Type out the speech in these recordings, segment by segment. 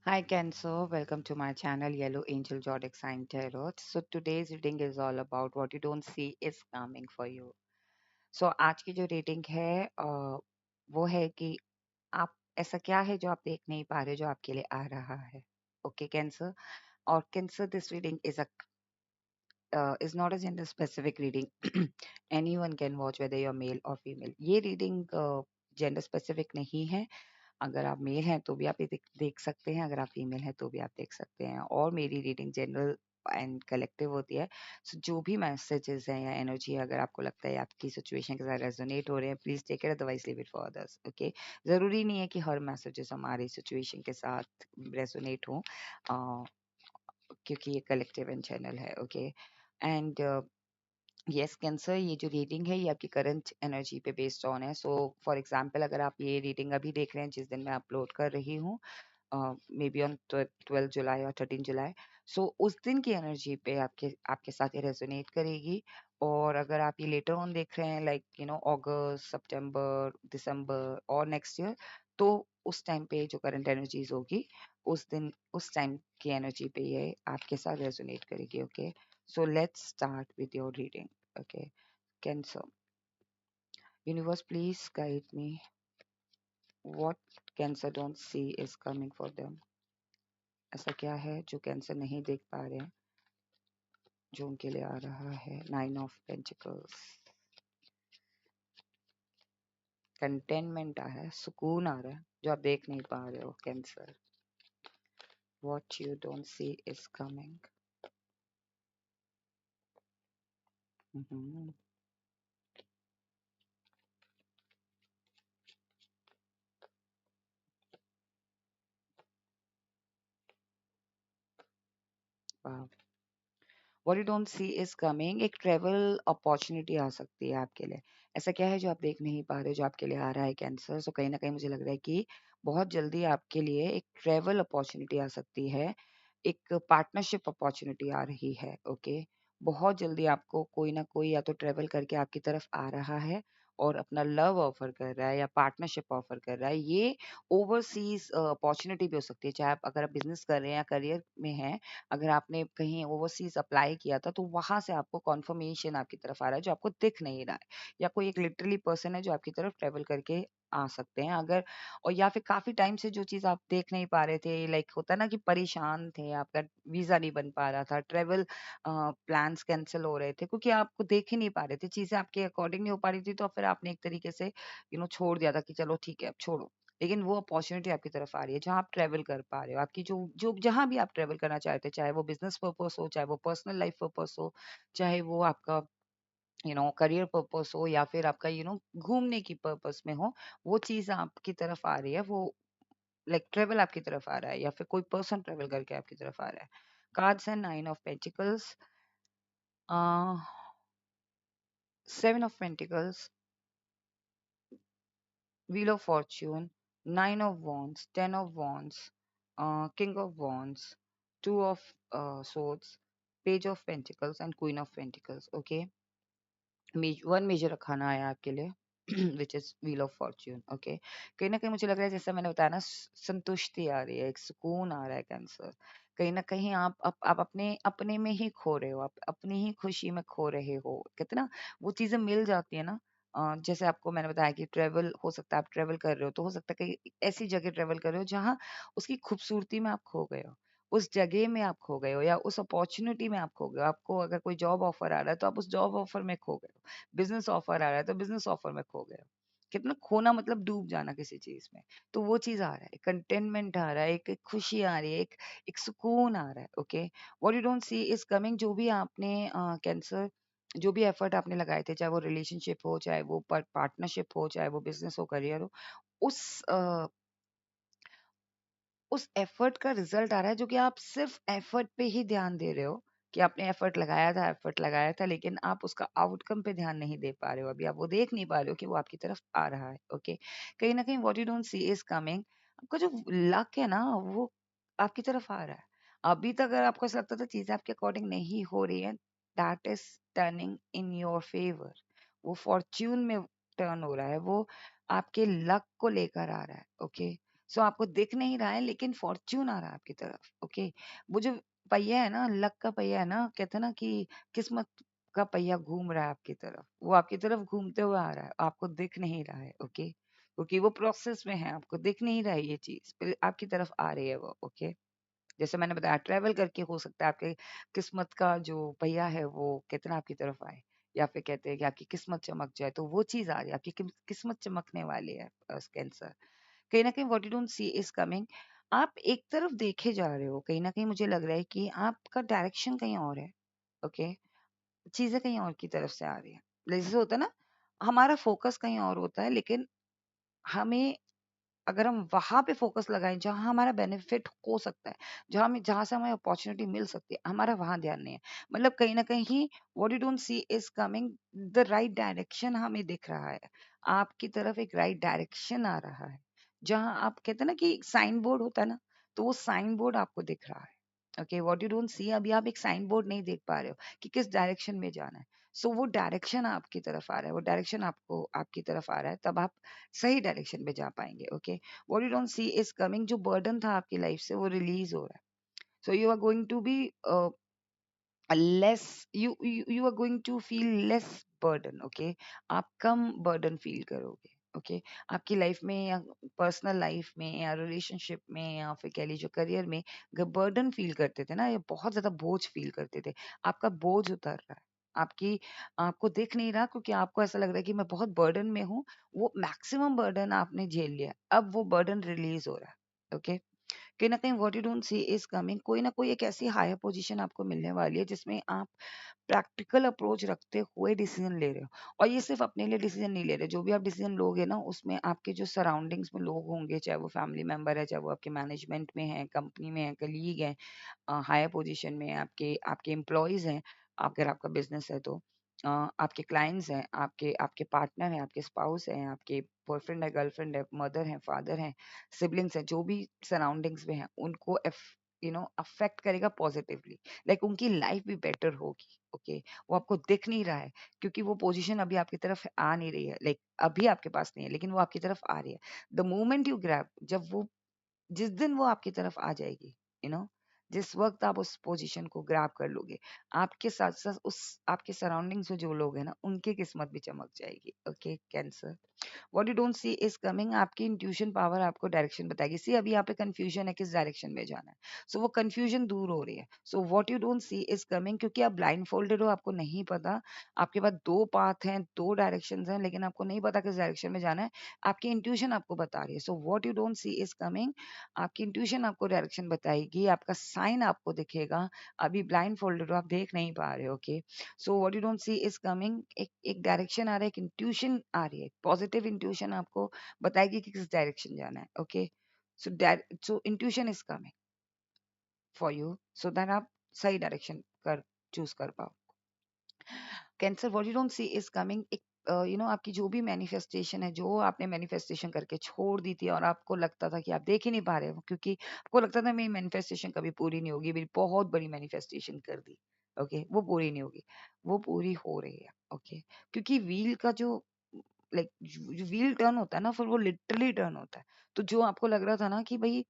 Hi Cancer, welcome to my channel Yellow Angel Zodiac Sign Tarot. So today's reading is all about what you don't see is coming for you. So आज की जो reading है वो है कि आप ऐसा क्या है जो आप देख नहीं पा रहे जो आपके लिए आ रहा है. Okay cancer. और cancer this reading is not a gender specific reading. Anyone can watch whether you're male or female. ये रीडिंग जेंडर स्पेसिफिक नहीं है. अगर आप मेल हैं तो भी आप ये देख सकते हैं, अगर आप फीमेल हैं तो भी आप देख सकते हैं. और मेरी रीडिंग जनरल एंड कलेक्टिव होती है. सो जो भी मैसेजेस हैं या एनर्जी है, अगर आपको लगता है आपकी सिचुएशन के साथ रेजोनेट हो रहे हैं, please take it, otherwise leave it for others. Okay. जरूरी नहीं है कि हर मैसेजेस हमारी सिचुएशन के साथ रेजोनेट हो, क्योंकि ये कलेक्टिव एंड चैनल है. ओके. एंड यस कैंसर, ये जो रीडिंग है ये आपकी करंट एनर्जी पे बेस्ड ऑन है. सो फॉर एग्जांपल, अगर आप ये रीडिंग अभी देख रहे हैं जिस दिन मैं अपलोड कर रही हूँ, मे बी ऑन 12 जुलाई और 13 जुलाई, सो उस दिन की एनर्जी पे आपके आपके साथ ये रेजोनेट करेगी. और अगर आप ये लेटर ऑन देख रहे हैं, लाइक अगस्त, सितंबर, दिसंबर और नेक्स्ट ईयर, तो उस टाइम पे जो करंट एनर्जीज होगी, उस दिन उस टाइम की एनर्जी पे ये आपके साथ रेजोनेट करेगी. Okay. So let's start with your reading. Okay. Cancer. Universe please guide me. What cancer don't see is coming for them. ऐसा क्या है जो कैंसर नहीं देख पा रहे हैं जो उनके लिए आ रहा है. 9 ऑफ पेंटिकल्स. कंटेनमेंट आ रहा है, सुकून आ रहा है जो आप देख नहीं पा रहे हो cancer. What you don't see is coming. What you don't see is coming. एक ट्रेवल अपॉर्चुनिटी आ सकती है आपके लिए. ऐसा क्या है जो आप देख नहीं पा रहे जो आपके लिए आ रहा है कैंसर. सो कहीं ना कहीं मुझे लग रहा है कि बहुत जल्दी आपके लिए एक ट्रेवल अपॉर्चुनिटी आ सकती है. एक पार्टनरशिप अपॉर्चुनिटी आ रही है. ओके. बहुत जल्दी आपको कोई ना कोई या तो ट्रेवल करके आपकी तरफ आ रहा है और अपना लव ऑफर कर रहा है या पार्टनरशिप ऑफर कर रहा है. ये ओवरसीज अपॉर्चुनिटी भी हो सकती है, चाहे आप अगर आप बिजनेस कर रहे हैं या करियर में हैं. अगर आपने कहीं ओवरसीज अप्लाई किया था तो वहां से आपको कॉन्फर्मेशन आपकी तरफ आ रहा है जो आपको दिख नहीं रहा है. या कोई एक लिटरली पर्सन है जो आपकी तरफ ट्रेवल करके आ सकते हैं. अगर और या फिर काफी टाइम से जो चीज आप देख नहीं पा रहे थे, लाइक होता है ना कि परेशान थे, आपका वीजा नहीं बन पा रहा था, ट्रेवल प्लान्स कैंसिल हो रहे थे क्योंकि आपको देख ही नहीं पा रहे थे, चीजें आपके अकॉर्डिंग नहीं हो पा रही थी, तो फिर आपने एक तरीके से छोड़ दिया था कि चलो ठीक है अब छोड़ो. लेकिन वो अपॉर्चुनिटी आपकी तरफ आ रही है जहाँ आप ट्रेवल कर पा रहे हो. आपकी जो जो जहाँ भी आप ट्रेवल करना चाहते हैं, चाहे वो बिजनेस पर्पस हो, चाहे वो पर्सनल लाइफ पर्पस हो, चाहे वो आपका करियर पर्पस हो, या फिर आपका घूमने की पर्पस में हो, वो चीज आपकी तरफ आ रही है. वो लाइक ट्रेवल आपकी तरफ आ रहा है या फिर कोई पर्सन ट्रेवल करके आपकी तरफ आ रहा है. कार्ड्स है 9 of pentacles, 7 of pentacles, wheel of fortune, 9 of wands, 10 of wands, king of wands, 2 of swords, page of pentacles and queen of pentacles. Okay. One major arcana है आपके लिए which is wheel of fortune. Okay. कहीं ना कहीं मुझे लग रहा है, जैसा मैंने बताया ना, संतुष्टि आ रही है, एक सुकून आ रहा है कैंसर. कहीं ना कहीं आप अपने अपने में ही खो रहे हो, आप अपनी ही खुशी में खो रहे हो. कहते ना, वो चीजें मिल जाती है ना. जैसे आपको मैंने बताया कि ट्रेवल हो सकता है, आप ट्रेवल कर रहे हो तो हो सकता है कहीं ऐसी जगह ट्रेवल कर रहे हो जहाँ उसकी खूबसूरती में आप खो गए हो, उस जगह में आप खो गए हो, या उस अपॉर्चुनिटी में आप खो गए हो. आपको अगर कोई जॉब ऑफर आ रहा है तो आप उस जॉब ऑफर में खो गए हो. बिजनेस ऑफर आ रहा है तो बिजनेस ऑफर में खो गए हो. कितना खोना मतलब डूब जाना किसी चीज में. तो वो चीज आ रहा है, कंटेनमेंट आ रहा है, एक खुशी आ रही है, एक सुकून आ रहा है. Okay. What you don't see is coming. जो भी आपने कैंसर, जो भी एफर्ट आपने लगाए थे, चाहे वो रिलेशनशिप हो, चाहे वो पार्टनरशिप हो, चाहे वो बिजनेस हो, करियर हो, उस उस एफर्ट का रिजल्ट आ रहा है, जो कि आप सिर्फ एफर्ट पे ही ध्यान दे रहे हो कि आपने एफर्ट लगाया था, लेकिन आप उसका आउटकम पे ध्यान नहीं दे पा रहे हो. अभी आप वो देख नहीं पा रहे हो कि वो आपकी तरफ आ रहा है. ओके. कहीं ना कहीं what you don't see is coming. आपका जो लक है ना, वो आपकी तरफ आ रहा है. अभी तक अगर आपको ऐसा लगता था चीजें आपके अकॉर्डिंग नहीं हो रही है, that is turning in your favour. वो फॉर्च्यून में टर्न हो रहा है, वो आपके लक को लेकर आ रहा है. ओके. सो आपको दिख नहीं रहा है लेकिन फॉर्च्यून आ रहा है आपकी तरफ। ओके, वो जो पहिया है ना, लक का पहिया है ना, कहते हैं ना कि किस्मत का पहिया घूम रहा है आपकी तरफ, वो आपकी तरफ घूमते हुए आ रहा है, आपको दिख नहीं रहा है। ओके, क्योंकि वो प्रोसेस में है, आपको दिख नहीं रहा है ये चीज, पर आपकी तरफ आ रही है वो। ओके, जैसे मैंने बताया ट्रैवल करके हो सकता है आपके किस्मत का जो पहिया है वो कितना आपकी तरफ आए, या फिर कहते हैं कि आपकी किस्मत चमक जाए, तो वो चीज आ रही है, आपकी किस्मत चमकने वाली है। कैंसर, कहीं ना कहीं what you don't see is coming. आप एक तरफ देखे जा रहे हो, कहीं ना कहीं मुझे लग रहा है कि आपका डायरेक्शन कहीं और है। ओके, चीजें कहीं और की तरफ से आ रही है। जैसे होता है ना, हमारा फोकस कहीं और होता है, लेकिन हमें, अगर हम वहां पे फोकस लगाएं जहां हमारा बेनिफिट हो सकता है, जहां से हमें अपॉर्चुनिटी मिल सकती है, हमारा वहां ध्यान नहीं है। मतलब कहीं ना कहीं what you don't see is coming, the right direction हमें दिख रहा है, आपकी तरफ एक राइट डायरेक्शन आ रहा है। जहां आप कहते हैं ना कि साइन बोर्ड होता है ना, तो वो साइन बोर्ड आपको दिख रहा है। ओके, व्हाट यू डोंट सी, अभी आप एक साइन बोर्ड नहीं देख पा रहे हो कि किस डायरेक्शन में जाना है। सो वो डायरेक्शन आपकी तरफ आ रहा है, वो डायरेक्शन आपको आपकी तरफ आ रहा है, तब आप सही डायरेक्शन में जा पाएंगे। Okay, what you don't see is coming, जो बर्डन था आपकी लाइफ से वो रिलीज हो रहा है। So you are going to be less, you are going to feel less burden. Okay, आप कम बर्डन फील करोगे। ओके, आपकी लाइफ में या पर्सनल लाइफ में या रिलेशनशिप में या फिर कह लीजिए करियर में, जब बर्डन फील करते थे ना, ये बहुत ज्यादा बोझ फील करते थे, आपका बोझ उतर रहा है। आपकी, आपको दिख नहीं रहा क्योंकि आपको ऐसा लग रहा है कि मैं बहुत बर्डन में हूँ। वो मैक्सिमम बर्डन आपने झेल लिया, अब वो बर्डन रिलीज हो रहा है। ओके, कहीं ना कहीं what you don't see is coming, कोई ना कोई एक ऐसी हायर पोजीशन आपको मिलने वाली है जिसमें आप प्रैक्टिकल अप्रोच रखते हुए डिसीजन ले रहे हो। और ये सिर्फ अपने लिए डिसीजन नहीं ले रहे, जो भी आप डिसीजन लोगे ना, उसमें आपके जो सराउंडिंग्स में लोग होंगे, चाहे वो फैमिली मेंबर है, चाहे वो आपके मैनेजमेंट में है, कंपनी में है, कलीग है, हायर पोजीशन में है, आपके आपके एम्प्लॉयज हैं, अगर आपका बिजनेस है तो, आपके क्लाइंट्स हैं, आपके आपके पार्टनर हैं, आपके स्पाउस हैं, आपके बॉयफ्रेंड है, गर्लफ्रेंड है, मदर है, फादर हैं, सिबलिंग्स हैं, जो भी सराउंडिंग्स में हैं, उनको अफेक्ट करेगा पॉजिटिवली। लाइक उनकी लाइफ भी बेटर होगी। ओके, वो आपको दिख नहीं रहा है क्योंकि वो पोजीशन अभी आपकी तरफ आ नहीं रही है, लाइक अभी आपके पास नहीं है, लेकिन वो आपकी तरफ आ रही है। द मोमेंट यू ग्रैब, जब वो, जिस दिन वो आपकी तरफ आ जाएगी, यू नो जिस वक्त आप उस पोजीशन को ग्रैब कर लोगे, आपके साथ साथ उस आपके सराउंडिंग्स में जो लोग हैं ना, उनकी किस्मत भी चमक जाएगी। Okay, cancer, what you don't see is coming, आपकी इंट्यूशन पावर आपको डायरेक्शन बताएगी। सी अभी यहाँ पे कंफ्यूजन है किस डायरेक्शन में जाना है, सो वो कंफ्यूजन दूर हो रही है। So what you don't see is coming, क्योंकि आप ब्लाइंड फोल्डेड हो, आपको नहीं पता, आपके पास दो पाथ हैं, दो डायरेक्शन हैं, लेकिन आपको नहीं पता किस डायरेक्शन में जाना है, आपकी इंट्यूशन आपको बता रही है। So what you don't see is coming, आपकी इंट्यूशन आपको डायरेक्शन बताएगी, आपका साइन आपको दिखेगा। अभी ब्लाइंड फोल्डेड हो, आप देख नहीं पा रहे हो। Okay, so what you don't see is coming, एक एक डायरेक्शन आ रहा है, एक इंट्यूशन आ रही है, पॉजिटिव इंट्यूशन आपको बताएगी कि किस डायरेक्शन जाना है। Okay, so intuition is coming for you, so that आप सही डायरेक्शन कर चूज कर पाओ। Cancer, what you don't see is coming, एक आपकी जो भी मैनिफेस्टेशन है, जो आपने मैनिफेस्टेशन करके छोड़ दी थी और आपको लगता था कि आप देख ही नहीं पा रहे हो, क्योंकि आपको लगता था मेरी मैनिफेस्टेशन कभी पूरी नहीं होगी, मेरी बहुत बड़ी मैनिफेस्टेशन कर दी। ओके, वो पूरी नहीं होगी, वो पूरी हो रही है। ओके, क्योंकि व्हील का जो, लाइक जो व्हील टर्न होता है ना, फिर वो लिटरली टर्न होता है। तो जो आपको लग रहा था ना कि भाई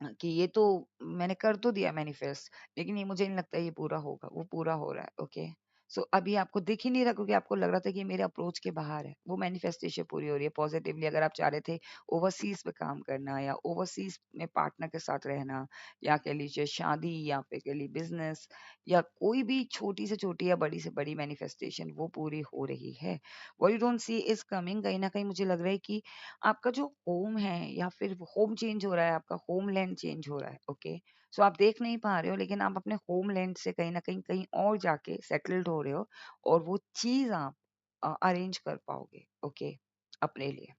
कि ये तो मैंने कर तो दिया मैनिफेस्ट, लेकिन ये मुझे नहीं लगता ये पूरा होगा, वो पूरा हो रहा है। ओके, सो अभी आपको दिख ही नहीं रहा क्योंकि आपको लग रहा था कि ये मेरे अप्रोच के बाहर है, वो मैनिफेस्टेशन पूरी हो रही है पॉजिटिवली। अगर आप चाह रहे थे ओवरसीज पे काम करना, या ओवरसीज में पार्टनर के साथ रहना, या कह लीजिए शादी, या फिर कह लीजिए बिजनेस, या कोई भी छोटी से छोटी या बड़ी से बड़ी मैनिफेस्टेशन, वो पूरी हो रही है। What you don't see is coming, कहीं ना कहीं मुझे लग रहा है कि आपका जो होम है, या फिर होम चेंज हो रहा है, आपका होमलैंड चेंज हो रहा है। ओके, सो आप देख नहीं पा रहे हो, लेकिन आप अपने होमलैंड से कहीं ना कहीं कहीं और जाके सेटल्ड हो रहे हो, और वो चीज आप अरेंज कर पाओगे। ओके, अपने लिए।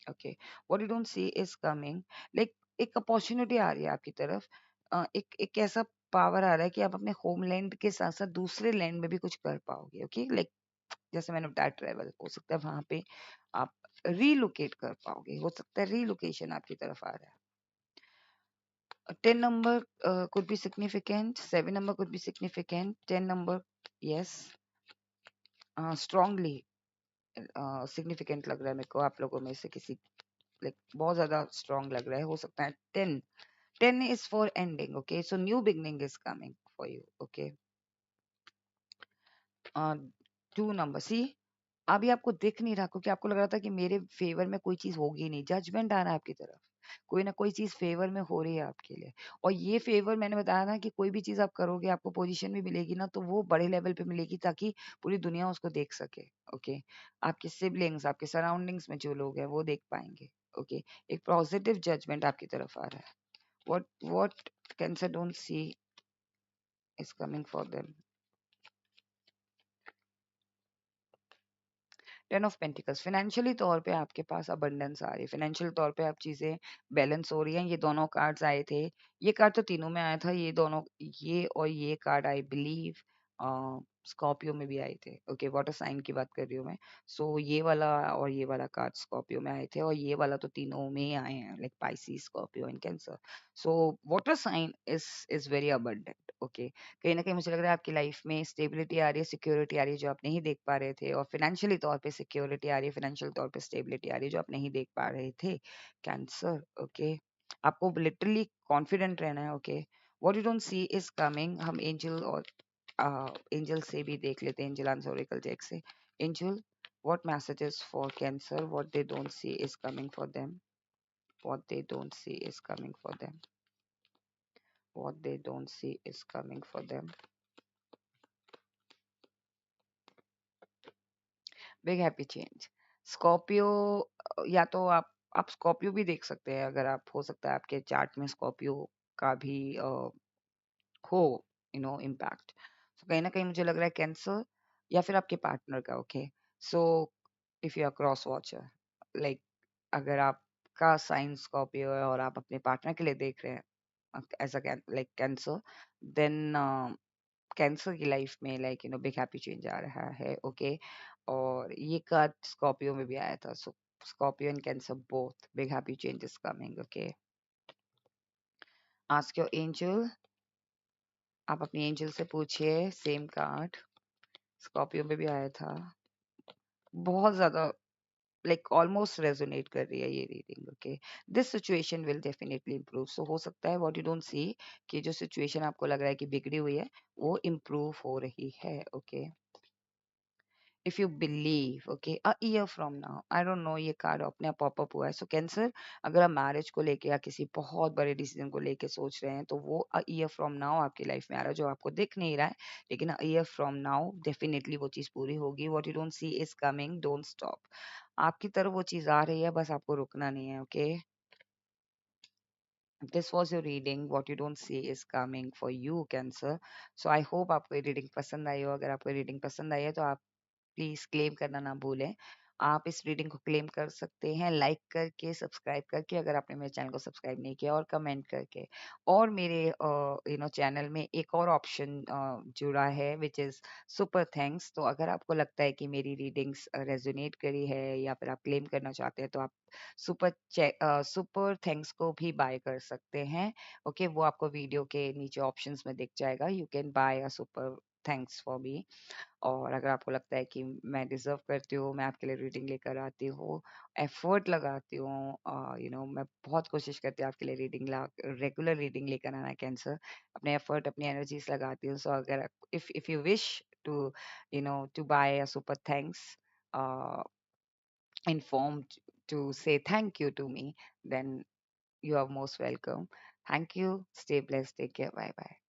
Okay, what you don't see is coming, like एक अपॉर्चुनिटी आ रही है आपकी तरफ, एक एक ऐसा पावर आ रहा है कि आप अपने होमलैंड के साथ साथ दूसरे लैंड में भी कुछ कर पाओगे। ओके, लाइक जैसे मैंने बताया, ट्रेवल हो सकता है, वहां पे आप रीलोकेट कर पाओगे, हो सकता है रीलोकेशन आपकी तरफ आ रहा है। 10 number could be significant, 7 number could be significant, 10 number, yes, strongly significant लग रहा है मेरे को आप लोगों में से किसी लाइक बहुत ज्यादा स्ट्रांग लग रहा है, हो सकता है 10। 10 is for ending, okay? So new beginning is coming for you, okay? uh, 2 number, सी अभी आपको दिख नहीं रहा क्योंकि आपको लग रहा था कि मेरे फेवर में कोई चीज होगी नहीं, जजमेंट आ रहा है आपकी तरफ, कोई ना कोई चीज फेवर में हो रही है आपके लिए। और ये फेवर मैंने बताया ना कि कोई भी चीज आप करोगे आपको पोजीशन भी मिलेगी ना, तो वो बड़े लेवल पे मिलेगी ताकि पूरी दुनिया उसको देख सके, ओके? आपके सिबलिंग्स, आपके सराउंडिंग्स में जो लोग हैं वो देख पाएंगे, ओके? एक पॉजिटिव जजमेंट आपकी तरफ आ रहा है। what cancer don't see is coming for them? 10 of pentacles, financially तौर पे आपके पास अबंडेंस आ रही है, फाइनेंशियल तौर पे आप चीजें बैलेंस हो रही हैं। ये दोनों कार्ड्स आए थे, ये कार्ड तो तीनों में आया था, ये दोनों, ये और ये कार्ड आई बिलीव स्कॉर्पियो में भी आए थे, ओके? वाटर साइन की बात कर रही हूँ मैं। सो ये वाला और ये वाला कार्ड स्कॉर्पियो में आए थे, और ये वाला तो तीनों में आए हैं, like Pisces, Scorpio and Cancer. So water sign is very abundant, okay? कहीं न कहीं मुझे लग रहा है आपकी लाइफ में स्टेबिलिटी आ रही है, सिक्योरिटी आ रही है जो आप नहीं देख पा रहे थे, और फाइनेंशियली तौर पे सिक्योरिटी आ रही है, फाइनेंशियल तौर पे स्टेबिलिटी आ रही है जो आप नहीं देख पा रहे थे, कैंसर, ओके? आपको लिटरली कॉन्फिडेंट रहना है, okay? What you don't see is coming. हम एंजल और एंजल से भी देख लेते हैं, एंजल आंसर ओरेकल डेक से। Angel, what messages for cancer, what they don't see is coming for them, what they don't see is coming for them, what they don't see is coming for them। Big happy change, Scorpio, या तो आप Scorpio भी देख सकते हैं, अगर आप, हो सकता है आपके चार्ट में स्कॉर्पियो का भी हो, इम्पैक्ट। So, कहीं ना कहीं मुझे लग रहा है कैंसर, या फिर आपके पार्टनर का, okay? So if you are cross watcher, like अगर आपका साइन स्कॉर्पियो है और आप अपने पार्टनर के लिए देख रहे हैं as a like Cancer, then Cancer की लाइफ में लाइक बिग हैप्पी चेंज आ रहा है, ओके? और ये कार्ड स्कॉर्पियो में भी आया था, so Scorpio and cancer both big happy change is coming, okay? Ask your angel, आप अपनी एंजल से पूछिए सेम कार्ड, स्कॉर्पियो में भी आया था, बहुत ज्यादा लाइक ऑलमोस्ट रेजोनेट कर रही है ये reading, okay? This situation will definitely improve. So हो सकता है व्हाट यू डोंट सी, कि जो सिचुएशन आपको लग रहा है कि बिगड़ी हुई है वो इम्प्रूव हो रही है, okay? If you believe, okay, a year from now, I don't know, ये कार्ड अपने आप पॉपअप हुआ है। सो कैंसर, अगर आप मैरिज को लेके या किसी बहुत बड़े डिसीजन को लेके सोच रहे हैं, तो वो अ ईयर फ्रॉम नाउ आपकी लाइफ में आ रहा है, जो आपको दिख नहीं रहा है, लेकिन a year from now definitely वो चीज पूरी होगी। What you don't see is coming, don't stop. आपकी तरफ वो चीज आ रही है, बस आपको रुकना नहीं है, okay? This was your reading, what you don't see is coming for you, cancer. So I hope आपको ये रीडिंग पसंद आई हो। अगर आपको रीडिंग पसंद आई है तो आप प्लीज क्लेम करना ना भूलें। आप इस रीडिंग को क्लेम कर सकते हैं लाइक करके, सब्सक्राइब करके, अगर आपने मेरे चैनल को सब्सक्राइब नहीं किया, और कमेंट करके। और मेरे चैनल में एक और ऑप्शन जुड़ा है विच इज सुपर थैंक्स। तो अगर आपको लगता है कि मेरी रीडिंग्स रेजोनेट करी है, या फिर आप क्लेम करना चाहते हैं, तो आप सुपर थैंक्स को भी बाय कर सकते हैं, ओके? वो आपको वीडियो के नीचे ऑप्शंस में दिख जाएगा, you can buy a super thanks for me. और अगर आपको लगता है कि मैं डिजर्व करती हूँ, मैं आपके लिए रीडिंग लेकर आती हूँ, एफर्ट लगाती हूँ, मैं बहुत कोशिश करती हूँ आपके लिए रीडिंग रेगुलर रीडिंग लेकर आना, कैंसर, अपने एफर्ट, अपनी एनर्जीज लगाती हूँ। सो अगर if you wish to to buy a super thanks informed to say thank you to me, then you are most welcome. Thank you. Stay blessed. Take care. Bye bye.